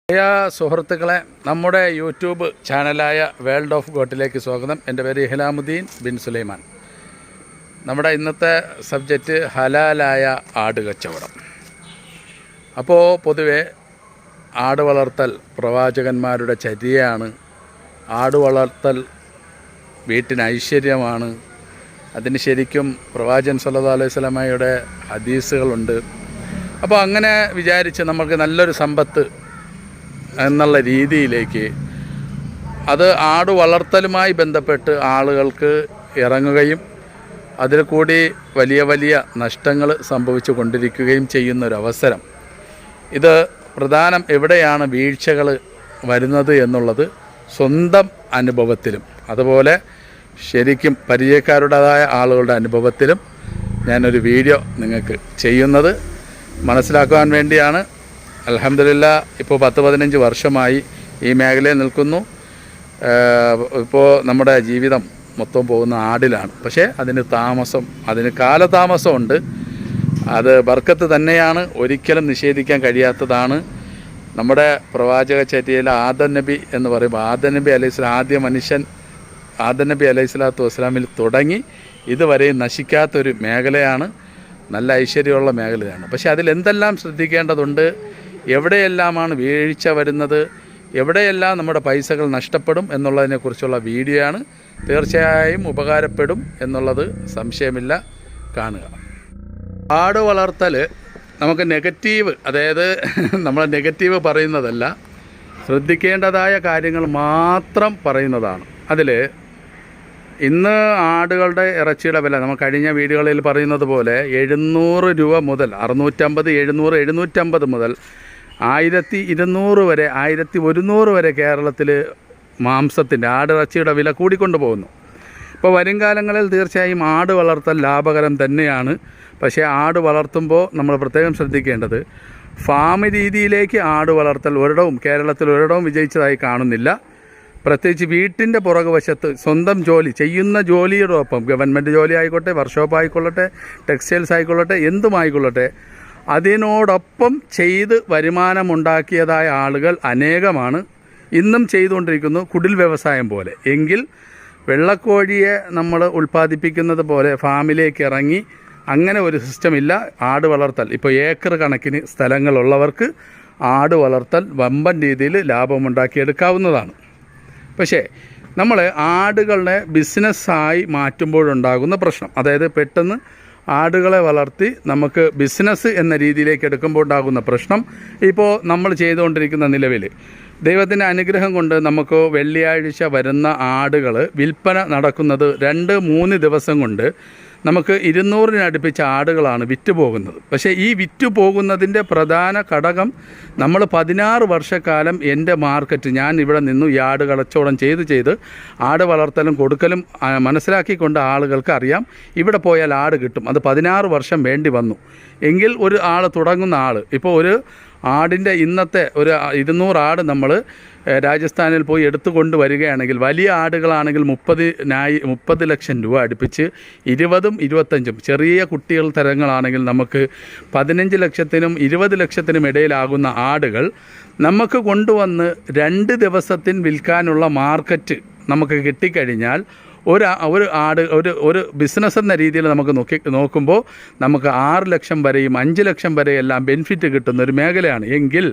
പ്രിയ സുഹൃത്തുക്കളെ, നമ്മുടെ YouTube ചാനലായ world of ഗോട്ടിലേക്ക് സ്വാഗതം. എൻ്റെ പേര് ഇഹ്ലാമുദ്ദീൻ ബിൻ സുലൈമാൻ. നമ്മുടെ ഇന്നത്തെ സബ്ജക്റ്റ് ഹലാലായ ആട് കച്ചവടം. അപ്പോൾ പൊതുവെ ആട് വളർത്തൽ പ്രവാചകന്മാരുടെ ചര്യയാണ്. ആട് വളർത്തൽ വീട്ടിന് ഐശ്വര്യമാണ്. അതിന് ശരിക്കും പ്രവാചകൻ സല്ലല്ലാഹു അലൈഹി വസല്ലമയുടെ ഹദീസുകളുണ്ട്. അപ്പോൾ അങ്ങനെ വിചാരിച്ച് നമുക്ക് നല്ലൊരു സമ്പത്ത് എന്നുള്ള രീതിയിലേക്ക് അത് ആട് വളർത്തലുമായി ബന്ധപ്പെട്ട് ആളുകൾക്ക് ഇറങ്ങുകയും അതിൽ കൂടി വലിയ വലിയ നഷ്ടങ്ങൾ സംഭവിച്ചു കൊണ്ടിരിക്കുകയും ചെയ്യുന്നൊരവസരം. ഇത് പ്രധാനം എവിടെയാണ് വീഴ്ചകൾ വരുന്നത് എന്നുള്ളത് സ്വന്തം അനുഭവത്തിലും അതുപോലെ ശരിക്കും പരിചയക്കാരുടേതായ ആളുകളുടെ അനുഭവത്തിലും ഞാനൊരു വീഡിയോ നിങ്ങൾക്ക് ചെയ്യുന്നത് മനസ്സിലാക്കുവാൻ വേണ്ടിയാണ്. അൽഹംദുലില്ലാഹ് ഇപ്പോൾ 10-15 വർഷമായി ഈ മേഖലയിൽ നിൽക്കുന്നു. ഇപ്പോൾ നമ്മുടെ ജീവിതം മൊത്തം പോകുന്ന ആടിലാണ്. പക്ഷേ അതിന് കാലതാമസമുണ്ട്. അത് ബർക്കത്ത് തന്നെയാണ്, ഒരിക്കലും നിഷേധിക്കാൻ കഴിയാത്തതാണ്. നമ്മുടെ പ്രവാചക ചര്യയിലെ ആദം നബി എന്ന് പറയുമ്പോൾ ആദം നബി അലൈഹിസ്ലാം ആദ്യ മനുഷ്യൻ ആദം നബി അലൈഹിസ്ലാത്തു വസ്സലാമിൽ തുടങ്ങി ഇതുവരെ നശിക്കാത്തൊരു മേഖലയാണ്, നല്ല ഐശ്വര്യമുള്ള മേഖലയാണ്. പക്ഷേ അതിലെന്തെല്ലാം ശ്രദ്ധിക്കേണ്ടതുണ്ട്, എവിടെയെല്ലാമാണ് വീഴ്ച വരുന്നത്, എവിടെയെല്ലാം നമ്മുടെ പൈസകൾ നഷ്ടപ്പെടും എന്നുള്ളതിനെക്കുറിച്ചുള്ള വീഡിയോയാണ്. തീർച്ചയായും ഉപകാരപ്പെടും എന്നുള്ളത് സംശയമില്ല, കാണുക. ആട് വളർത്തൽ നമുക്ക് നെഗറ്റീവ്, അതായത് നമ്മൾ നെഗറ്റീവ് പറയുന്നതല്ല, ശ്രദ്ധിക്കേണ്ടതായ കാര്യങ്ങൾ മാത്രം പറയുന്നതാണ്. അതിൽ ഇന്ന് ആടുകളുടെ ഇറച്ചിയുടെ വില നമ്മൾ കഴിഞ്ഞ വീഡിയോകളിൽ പറയുന്നത് പോലെ 700 രൂപ മുതൽ 650, 700, 750 മുതൽ 1200 വരെ 1100 വരെ കേരളത്തിൽ മാംസത്തിൻ്റെ ആടിറച്ചിയുടെ വില കൂടിക്കൊണ്ട് പോകുന്നു. ഇപ്പോൾ വരും കാലങ്ങളിൽ തീർച്ചയായും ആട് വളർത്തൽ ലാഭകരം തന്നെയാണ്. പക്ഷേ ആട് വളർത്തുമ്പോൾ നമ്മൾ പ്രത്യേകം ശ്രദ്ധിക്കേണ്ടത്, ഫാം രീതിയിലേക്ക് ആട് വളർത്തൽ കേരളത്തിൽ ഒരിടവും വിജയിച്ചതായി കാണുന്നില്ല. പ്രത്യേകിച്ച് വീട്ടിൻ്റെ പുറകുവശത്ത് സ്വന്തം ജോലി ചെയ്യുന്ന ജോലിയോടൊപ്പം ഗവൺമെൻറ് ജോലി ആയിക്കോട്ടെ, വർക്ക്ഷോപ്പ് ആയിക്കൊള്ളട്ടെ, ടെക്സ്റ്റൈൽസ് ആയിക്കൊള്ളട്ടെ, എന്തുമായിക്കൊള്ളട്ടെ, അതിനോടൊപ്പം ചെയ്ത് വരുമാനമുണ്ടാക്കിയതായ ആളുകൾ അനേകമാണ്. ഇന്നും ചെയ്തുകൊണ്ടിരിക്കുന്നു, കുടിൽ വ്യവസായം പോലെ. എങ്കിൽ വെള്ളക്കോഴിയെ നമ്മൾ ഉൽപ്പാദിപ്പിക്കുന്നത് പോലെ ഫാമിലേക്ക് ഇറങ്ങി അങ്ങനെ ഒരു സിസ്റ്റമില്ല. ആട് വളർത്തൽ ഇപ്പോൾ ഏക്കർ കണക്കിന് സ്ഥലങ്ങളുള്ളവർക്ക് ആട് വളർത്തൽ വമ്പൻ രീതിയിൽ ലാഭമുണ്ടാക്കിയെടുക്കാവുന്നതാണ്. പക്ഷേ നമ്മൾ ആടുകളെ ബിസിനസ്സായി മാറ്റുമ്പോഴുണ്ടാകുന്ന പ്രശ്നം, അതായത് പെട്ടെന്ന് ആടുകളെ വളർത്തി നമുക്ക് ബിസിനസ് എന്ന രീതിയിലേക്ക് എടുക്കുമ്പോൾ ഉണ്ടാകുന്ന പ്രശ്നം, ഇപ്പോൾ നമ്മൾ ചെയ്തുകൊണ്ടിരിക്കുന്ന നിലവിൽ ദൈവത്തിൻ്റെ അനുഗ്രഹം കൊണ്ട് നമുക്ക് വെള്ളിയാഴ്ച വരുന്ന ആടുകൾ വിൽപ്പന നടക്കുന്നത് 2-3 ദിവസം കൊണ്ട് നമുക്ക് 200 അടുപ്പിച്ച ആടുകളാണ് വിറ്റുപോകുന്നത്. പക്ഷേ ഈ വിറ്റുപോകുന്നതിൻ്റെ പ്രധാന ഘടകം, നമ്മൾ 16 വർഷക്കാലം എൻ്റെ മാർക്കറ്റ്, ഞാൻ ഇവിടെ നിന്നു ഈ ആട് കച്ചവടം ചെയ്ത് ആട് വളർത്തലും കൊടുക്കലും മനസ്സിലാക്കിക്കൊണ്ട് ആളുകൾക്ക് അറിയാം ഇവിടെ പോയാൽ ആട് കിട്ടും. അത് 16 വർഷം വേണ്ടി വന്നു. എങ്കിൽ ഒരു ആൾ തുടങ്ങുന്ന ആൾ ഇപ്പോൾ ഒരു ആടിൻ്റെ ഇന്നത്തെ ഒരു 200 ആട് നമ്മൾ രാജസ്ഥാനിൽ പോയി എടുത്തുകൊണ്ട് വരികയാണെങ്കിൽ, വലിയ ആടുകളാണെങ്കിൽ 30 ലക്ഷം രൂപ അടുപ്പിച്ച്, 20ഉം 25ഉം ചെറിയ കുട്ടികൾ തരങ്ങളാണെങ്കിൽ നമുക്ക് 15 ലക്ഷത്തിനും 20 ലക്ഷത്തിനും ഇടയിലാകുന്ന ആടുകൾ നമുക്ക് കൊണ്ടുവന്ന് 2 ദിവസത്തിന് വിൽക്കാനുള്ള മാർക്കറ്റ് നമുക്ക് കിട്ടിക്കഴിഞ്ഞാൽ ഒരു ആട് ഒരു ബിസിനസ് എന്ന രീതിയിൽ നമുക്ക് നോക്കുമ്പോൾ നമുക്ക് 6 ലക്ഷം വരെയും 5 ലക്ഷം വരെയെല്ലാം ബെനിഫിറ്റ് കിട്ടുന്ന ഒരു മേഖലയാണ്. എങ്കിൽ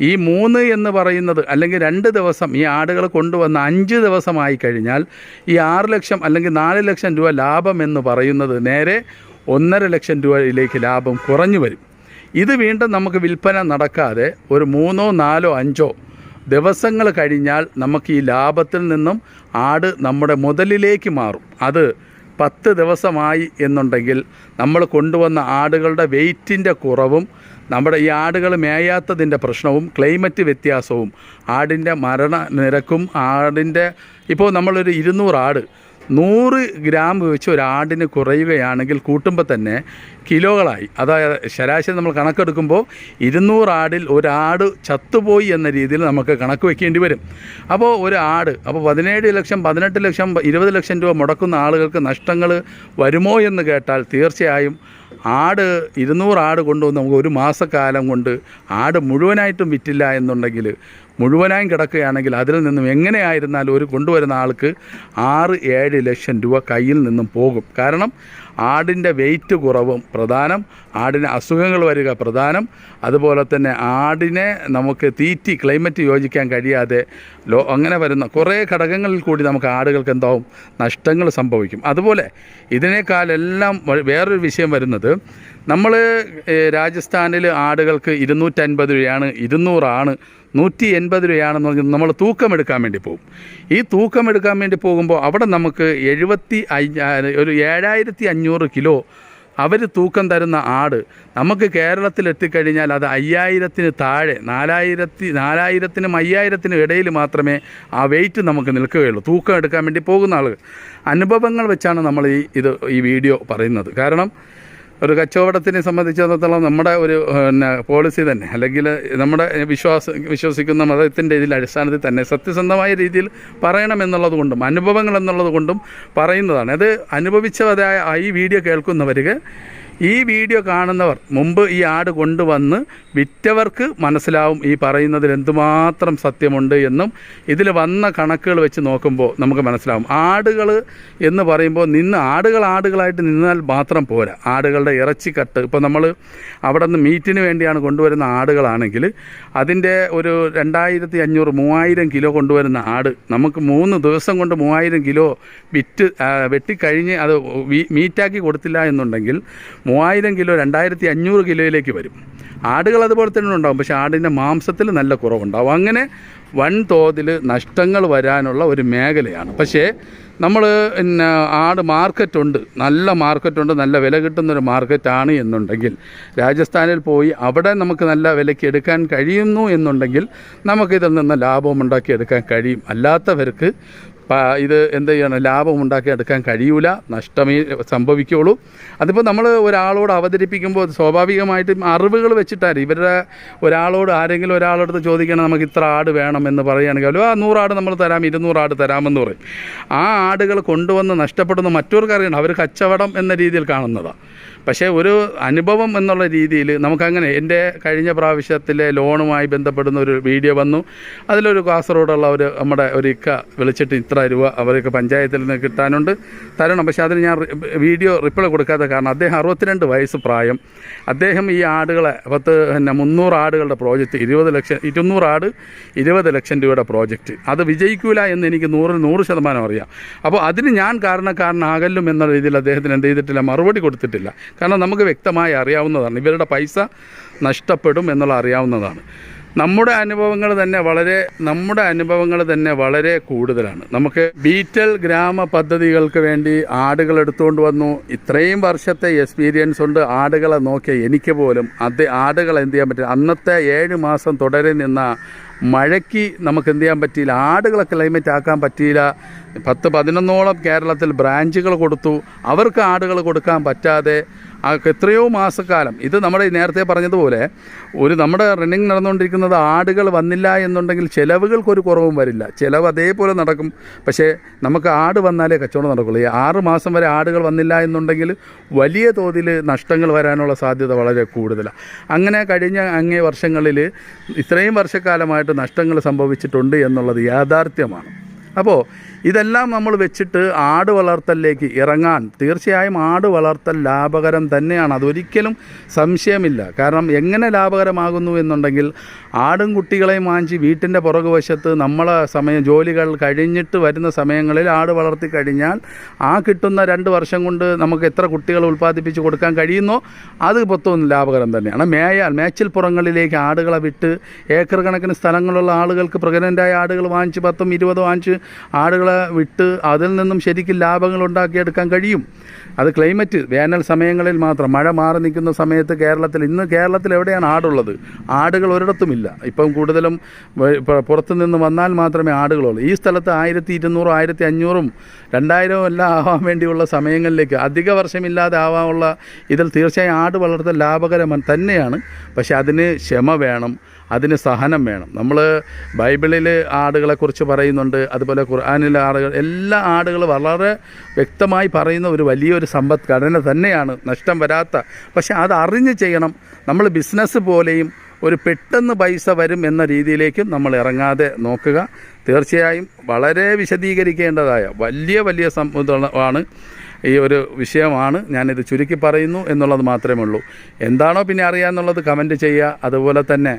ഈ 3 എന്ന് പറയുന്നത്, അല്ലെങ്കിൽ 2 ദിവസം ഈ ആടുകൾ കൊണ്ടുവന്ന് 5 ദിവസമായി കഴിഞ്ഞാൽ ഈ 6 ലക്ഷം അല്ലെങ്കിൽ 4 ലക്ഷം രൂപ ലാഭം എന്ന് പറയുന്നത് നേരെ 1.5 ലക്ഷം രൂപയിലേക്ക് ലാഭം കുറഞ്ഞു വരും. ഇത് വീണ്ടും നമുക്ക് വിൽപ്പന നടക്കാതെ ഒരു 3, 4, 5 ദിവസങ്ങൾ കഴിഞ്ഞാൽ നമുക്ക് ഈ ലാഭത്തിൽ നിന്നും ആട് നമ്മുടെ മുതലിലേക്ക് മാറും. അത് 10 ദിവസമായി എന്നുണ്ടെങ്കിൽ നമ്മൾ കൊണ്ടുവന്ന ആടുകളുടെ വെയ്റ്റിൻ്റെ കുറവും, നമ്മുടെ ഈ ആടുകൾ മേയാത്തതിൻ്റെ പ്രശ്നവും, ക്ലൈമറ്റ് വ്യത്യാസവും, ആടിൻ്റെ മരണ നിരക്കും, ഇപ്പോൾ നമ്മളൊരു 200 ആട് 100 ഗ്രാം വെച്ച് ഒരു ആടിന് കുറയുകയാണെങ്കിൽ കൂട്ടുമ്പോൾ തന്നെ കിലോകളായി. അതായത് ശരാശരി നമ്മൾ കണക്കെടുക്കുമ്പോൾ 200 ആടിൽ ഒരാട് ചത്തുപോയി എന്ന രീതിയിൽ നമുക്ക് കണക്ക് വയ്ക്കേണ്ടി വരും. അപ്പോൾ ഒരു ആട് 17 ലക്ഷം 18 ലക്ഷം 20 ലക്ഷം രൂപ മുടക്കുന്ന ആളുകൾക്ക് നഷ്ടങ്ങൾ വരുമോ എന്ന് കേട്ടാൽ തീർച്ചയായും ആട് 200 ആട് കൊണ്ടുവന്ന് നമുക്ക് ഒരു മാസക്കാലം കൊണ്ട് ആട് മുഴുവനായിട്ടും വിറ്റില്ല എന്നുണ്ടെങ്കിൽ, മുഴുവനായും കിടക്കുകയാണെങ്കിൽ അതിൽ നിന്നും എങ്ങനെയായിരുന്നാലും ഒരു കൊണ്ടുവരുന്ന ആൾക്ക് 6-7 ലക്ഷം രൂപ കയ്യിൽ നിന്നും പോകും. കാരണം ആടിൻ്റെ വെയിറ്റ് കുറവും പ്രധാനം, ആടിന് അസുഖങ്ങൾ വരിക പ്രധാനം, അതുപോലെ തന്നെ ആടിനെ നമുക്ക് ക്ലൈമറ്റ് യോജിക്കാൻ കഴിയാതെ അങ്ങനെ വരുന്ന കുറേ ഘടകങ്ങളിൽ കൂടി നമുക്ക് ആടുകൾക്ക് എന്താവും, നഷ്ടങ്ങൾ സംഭവിക്കും. അതുപോലെ ഇതിനേക്കാളെല്ലാം വേറൊരു വിഷയം വരുന്നത്, നമ്മൾ രാജസ്ഥാനിൽ ആടുകൾക്ക് 250 രൂപയാണ്, 200 ആണ്, 180 രൂപയാണെന്ന് പറഞ്ഞാൽ നമ്മൾ തൂക്കമെടുക്കാൻ വേണ്ടി പോകും. ഈ തൂക്കമെടുക്കാൻ വേണ്ടി പോകുമ്പോൾ അവിടെ നമുക്ക് 7,500 കിലോ അവർ തൂക്കം തരുന്ന ആട് നമുക്ക് കേരളത്തിലെത്തിക്കഴിഞ്ഞാൽ അത് 5,000-ന് താഴെ, 4,000-നും 5,000-നും ഇടയിൽ മാത്രമേ ആ വെയിറ്റ് നമുക്ക് നിൽക്കുകയുള്ളൂ. തൂക്കം എടുക്കാൻ വേണ്ടി പോകുന്ന ആളുകൾ അനുഭവങ്ങൾ വെച്ചാണ് നമ്മൾ ഈ വീഡിയോ പറയുന്നത്. കാരണം ഒരു കച്ചവടത്തിനെ സംബന്ധിച്ചിടത്തോളം നമ്മുടെ ഒരു പോളിസി തന്നെ, അല്ലെങ്കിൽ നമ്മുടെ വിശ്വസിക്കുന്ന മതത്തിൻ്റെ അടിസ്ഥാനത്തിൽ തന്നെ സത്യസന്ധമായ രീതിയിൽ പറയണമെന്നുള്ളത് കൊണ്ടും അനുഭവങ്ങൾ എന്നുള്ളത് കൊണ്ടും പറയുന്നതാണ്. അത് അനുഭവിച്ചതായ ഈ വീഡിയോ കേൾക്കുന്നവർക്ക്, ഈ വീഡിയോ കാണുന്നവർ, മുമ്പ് ഈ ആട് കൊണ്ടുവന്ന് വിറ്റവർക്ക് മനസ്സിലാവും ഈ പറയുന്നതിൽ എന്തുമാത്രം സത്യമുണ്ട് എന്നും. ഇതിൽ വന്ന കണക്കുകൾ വെച്ച് നോക്കുമ്പോൾ നമുക്ക് മനസ്സിലാവും. ആടുകൾ എന്ന് പറയുമ്പോൾ ആടുകളായിട്ട് നിന്നാൽ മാത്രം പോരാ. ആടുകളുടെ ഇറച്ചിക്കട്ട്, ഇപ്പോൾ നമ്മൾ അവിടെ നിന്ന് മീറ്റിന് വേണ്ടിയാണ് കൊണ്ടുവരുന്ന ആടുകളാണെങ്കിൽ അതിൻ്റെ ഒരു 2,500-3,000 കിലോ കൊണ്ടുവരുന്ന ആട് നമുക്ക് 3 ദിവസം കൊണ്ട് 3,000 കിലോ വെട്ടിക്കഴിഞ്ഞ് അത് മീറ്റാക്കി കൊടുത്തില്ല എന്നുണ്ടെങ്കിൽ 3,000 കിലോ 2,500 കിലോയിലേക്ക് വരും. ആടുകൾ അതുപോലെ തന്നെ ഉണ്ടാകും, പക്ഷേ ആടിൻ്റെ മാംസത്തിൽ നല്ല കുറവുണ്ടാകും. അങ്ങനെ വൻതോതിൽ നഷ്ടങ്ങൾ വരാനുള്ള ഒരു മേഖലയാണ്. പക്ഷേ നമ്മൾ ആട് മാർക്കറ്റുണ്ട്, നല്ല മാർക്കറ്റുണ്ട്, നല്ല വില കിട്ടുന്നൊരു മാർക്കറ്റാണ് എന്നുണ്ടെങ്കിൽ രാജസ്ഥാനിൽ പോയി അവിടെ നമുക്ക് നല്ല വിലയ്ക്ക് എടുക്കാൻ കഴിയുന്നു എന്നുണ്ടെങ്കിൽ നമുക്കിതിൽ നിന്ന് ലാഭം ഉണ്ടാക്കിയെടുക്കാൻ കഴിയും. അല്ലാത്തവർക്ക് ഇത് എന്ത് ചെയ്യണം, ലാഭം ഉണ്ടാക്കിയെടുക്കാൻ കഴിയൂല, നഷ്ടമേ സംഭവിക്കുകയുള്ളൂ. അതിപ്പോൾ നമ്മൾ ഒരാളോട് അവതരിപ്പിക്കുമ്പോൾ സ്വാഭാവികമായിട്ടും അറിവുകൾ വെച്ചിട്ടാണ്. ആരെങ്കിലും ഒരാളടുത്ത് ചോദിക്കണം നമുക്ക് ഇത്ര ആട് വേണം എന്ന് പറയുകയാണെങ്കിൽ, 100 ആട് നമ്മൾ തരാം, 200 ആട് തരാമെന്ന് പറയും. ആ ആടുകൾ കൊണ്ടുവന്ന് നഷ്ടപ്പെടുന്ന മറ്റവർക്ക് അറിയണം, അവർ കച്ചവടം എന്ന രീതിയിൽ കാണുന്നതാണ്. പക്ഷേ ഒരു അനുഭവം എന്നുള്ള രീതിയിൽ നമുക്കങ്ങനെ, എൻ്റെ കഴിഞ്ഞ പ്രാവശ്യത്തിലെ ലോണുമായി ബന്ധപ്പെടുന്ന ഒരു വീഡിയോ വന്നു. അതിലൊരു കാസർഗോഡുള്ള നമ്മുടെ ഒരു ഇക്ക വിളിച്ചിട്ട് ഇത്ര രൂപ അവർക്ക് പഞ്ചായത്തിൽ നിന്ന് കിട്ടാനുണ്ട്, തരണം. പക്ഷേ അതിന് ഞാൻ വീഡിയോ റിപ്ലൈ കൊടുക്കാത്ത കാരണം അദ്ദേഹം 62 വയസ്സ് പ്രായം. അദ്ദേഹം ഈ ആടുകളെ 300 ആടുകളുടെ പ്രോജക്റ്റ്, 200 ആട് 20 ലക്ഷം രൂപയുടെ പ്രോജക്റ്റ്, അത് വിജയിക്കൂല എന്ന് എനിക്ക് 100% അറിയാം. അപ്പോൾ അതിന് ഞാൻ കാരണക്കാരനാകലും എന്ന രീതിയിൽ അദ്ദേഹത്തിന് എന്ത് ചെയ്തിട്ടില്ല, മറുപടി കൊടുത്തിട്ടില്ല. കാരണം നമുക്ക് വ്യക്തമായി അറിയാവുന്നതാണ് ഇവരുടെ പൈസ നഷ്ടപ്പെടും എന്നുള്ള അറിയാവുന്നതാണ്. നമ്മുടെ അനുഭവങ്ങൾ തന്നെ വളരെ കൂടുതലാണ്. നമുക്ക് ബീറ്റൽ ഗ്രാമ പദ്ധതികൾക്ക് വേണ്ടി ആടുകൾ എടുത്തുകൊണ്ട് വന്നു. ഇത്രയും വർഷത്തെ എക്സ്പീരിയൻസ് ഉണ്ട് ആടുകളെ നോക്കിയ എനിക്ക് പോലും. ആടുകൾ എന്ത് ചെയ്യാൻ പറ്റില്ല, അന്നത്തെ 7 മാസം തുടരെ നിന്ന മഴയ്ക്ക് നമുക്ക് എന്ത് ചെയ്യാൻ പറ്റിയില്ല, ആടുകളെ ക്ലൈമറ്റ് ആക്കാൻ പറ്റിയില്ല. 10-11ഓളം കേരളത്തിൽ ബ്രാഞ്ചുകൾ കൊടുത്തു, അവർക്ക് ആടുകൾ കൊടുക്കാൻ പറ്റാതെ എത്രയോ മാസക്കാലം. ഇത് നമ്മുടെ നേരത്തെ പറഞ്ഞതുപോലെ നമ്മുടെ റണ്ണിങ് നടന്നുകൊണ്ടിരിക്കുന്നത് ആടുകൾ വന്നില്ല എന്നുണ്ടെങ്കിൽ ചിലവുകൾക്കൊരു കുറവും വരില്ല, ചിലവ് അതേപോലെ നടക്കും. പക്ഷേ നമുക്ക് ആട് വന്നാലേ കച്ചവടം നടക്കുള്ളൂ. 6 മാസം വരെ ആടുകൾ വന്നില്ല എന്നുണ്ടെങ്കിൽ വലിയ തോതിൽ നഷ്ടങ്ങൾ വരാനുള്ള സാധ്യത വളരെ കൂടുതലാണ്. അങ്ങനെ കഴിഞ്ഞ അങ്ങേ വർഷങ്ങളിൽ ഇത്രയും വർഷക്കാലമായിട്ട് നഷ്ടങ്ങൾ സംഭവിച്ചിട്ടുണ്ട് എന്നുള്ളത് യാഥാർത്ഥ്യമാണ്. അപ്പോൾ ഇതെല്ലാം നമ്മൾ വെച്ചിട്ട് ആട് വളർത്തലിലേക്ക് ഇറങ്ങാൻ, തീർച്ചയായും ആട് വളർത്തൽ ലാഭകരം തന്നെയാണ്, അതൊരിക്കലും സംശയമില്ല. കാരണം എങ്ങനെ ലാഭകരമാകുന്നു എന്നുണ്ടെങ്കിൽ ആടും കുട്ടികളെയും വാങ്ങിച്ച് വീട്ടിൻ്റെ പുറകുവശത്ത് നമ്മളെ ജോലികൾ കഴിഞ്ഞിട്ട് വരുന്ന സമയങ്ങളിൽ ആട് വളർത്തി കഴിഞ്ഞാൽ ആ കിട്ടുന്ന 2 വർഷം കൊണ്ട് നമുക്ക് എത്ര കുട്ടികൾ ഉൽപ്പാദിപ്പിച്ച് കൊടുക്കാൻ കഴിയുന്നോ അത് മൊത്തം ലാഭകരം തന്നെയാണ്. മേച്ചിൽ പുറങ്ങളിലേക്ക് ആടുകളെ വിട്ട് ഏക്കർ കണക്കിന് സ്ഥലങ്ങളുള്ള ആളുകൾക്ക് പ്രഗ്നൻ്റായ ആടുകൾ വാങ്ങിച്ച് 10-20 വാങ്ങിച്ച് ആടുകളെ വിട്ട് അതിൽ നിന്നും ശരിക്കും ലാഭങ്ങൾ ഉണ്ടാക്കിയെടുക്കാൻ കഴിയും. അത് ക്ലൈമറ്റ് വേനൽ സമയങ്ങളിൽ മാത്രം, മഴ മാറി നിൽക്കുന്ന സമയത്ത് കേരളത്തിൽ എവിടെയാണ് ആടുള്ളത്? ആടുകൾ ഒരിടത്തുമില്ല. ഇപ്പം കൂടുതലും പുറത്തു നിന്ന് വന്നാൽ മാത്രമേ ആടുകളുള്ളൂ. ഈ സ്ഥലത്ത് 1,200, 1,500, 2,000 എല്ലാം ആവാൻ വേണ്ടിയുള്ള സമയങ്ങളിലേക്ക് അധിക വർഷമില്ലാതെ ആവാനുള്ള ഇതിൽ തീർച്ചയായും ആട് വളർത്തൽ ലാഭകരം തന്നെയാണ്. പക്ഷെ അതിന് ക്ഷമ വേണം, അതിന് സഹനം വേണം. നമ്മൾ ബൈബിളിൽ ആടുകളെക്കുറിച്ച് പറയുന്നുണ്ട്, അതുപോലെ ഖുർആനിലെ ആടുകൾ, എല്ലാ ആടുകൾ വളരെ വ്യക്തമായി പറയുന്ന ഒരു വലിയൊരു സമ്പദ്ഘടന തന്നെയാണ്, നഷ്ടം വരാത്ത. പക്ഷെ അത് അറിഞ്ഞ് ചെയ്യണം. നമ്മൾ ബിസിനസ് പോലെയും ഒരു പെട്ടെന്ന് പൈസ വരും എന്ന രീതിയിലേക്കും നമ്മൾ ഇറങ്ങാതെ നോക്കുക. തീർച്ചയായും വളരെ വിശദീകരിക്കേണ്ടതായ വലിയ സംഭവമാണ്, ഈ ഒരു വിഷയമാണ്. ഞാനിത് ചുരുക്കി പറയുന്നു എന്നുള്ളത് മാത്രമേ ഉള്ളൂ. എന്താണോ പിന്നെ അറിയാമെന്നുള്ളത് കമൻറ്റ് ചെയ്യുക. അതുപോലെ തന്നെ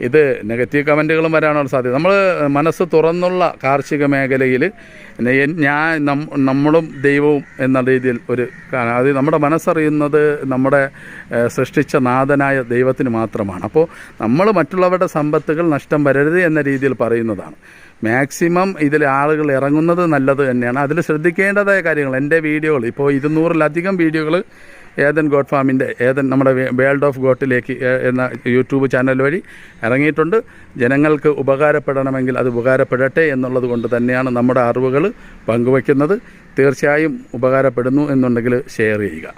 ഇത് നെഗറ്റീവ് കമൻറ്റുകളും വരാനുള്ള സാധ്യത. നമ്മൾ മനസ്സ് തുറന്നുള്ള കാർഷിക മേഖലയിൽ നമ്മളും ദൈവവും എന്ന രീതിയിൽ അത് നമ്മുടെ മനസ്സറിയുന്നത് നമ്മുടെ സൃഷ്ടിച്ച നാഥനായ ദൈവത്തിന് മാത്രമാണ്. അപ്പോൾ നമ്മൾ മറ്റുള്ളവരുടെ സമ്പത്തുകൾ നഷ്ടം വരരുത് എന്ന രീതിയിൽ പറയുന്നതാണ്. മാക്സിമം ഇതിൽ ആളുകൾ ഇറങ്ങുന്നത് നല്ലത് തന്നെയാണ്. അതിൽ ശ്രദ്ധിക്കേണ്ടതായ കാര്യങ്ങൾ എൻ്റെ വീഡിയോകൾ ഇപ്പോൾ 200-ലധികം വീഡിയോകൾ ഏതൻ ഗോട്ട് ഫാമിൻ്റെ നമ്മുടെ വേൾഡ് ഓഫ് ഗോട്ടിലേക്ക് എന്ന യൂട്യൂബ് ചാനൽ വഴി ഇറങ്ങിയിട്ടുണ്ട്. ജനങ്ങൾക്ക് ഉപകാരപ്പെടണമെങ്കിൽ അത് ഉപകാരപ്പെടട്ടെ എന്നുള്ളത് കൊണ്ട് തന്നെയാണ് നമ്മുടെ അറിവുകൾ പങ്കുവയ്ക്കുന്നത്. തീർച്ചയായും ഉപകാരപ്പെടുന്നു എന്നുണ്ടെങ്കിൽ ഷെയർ ചെയ്യുക.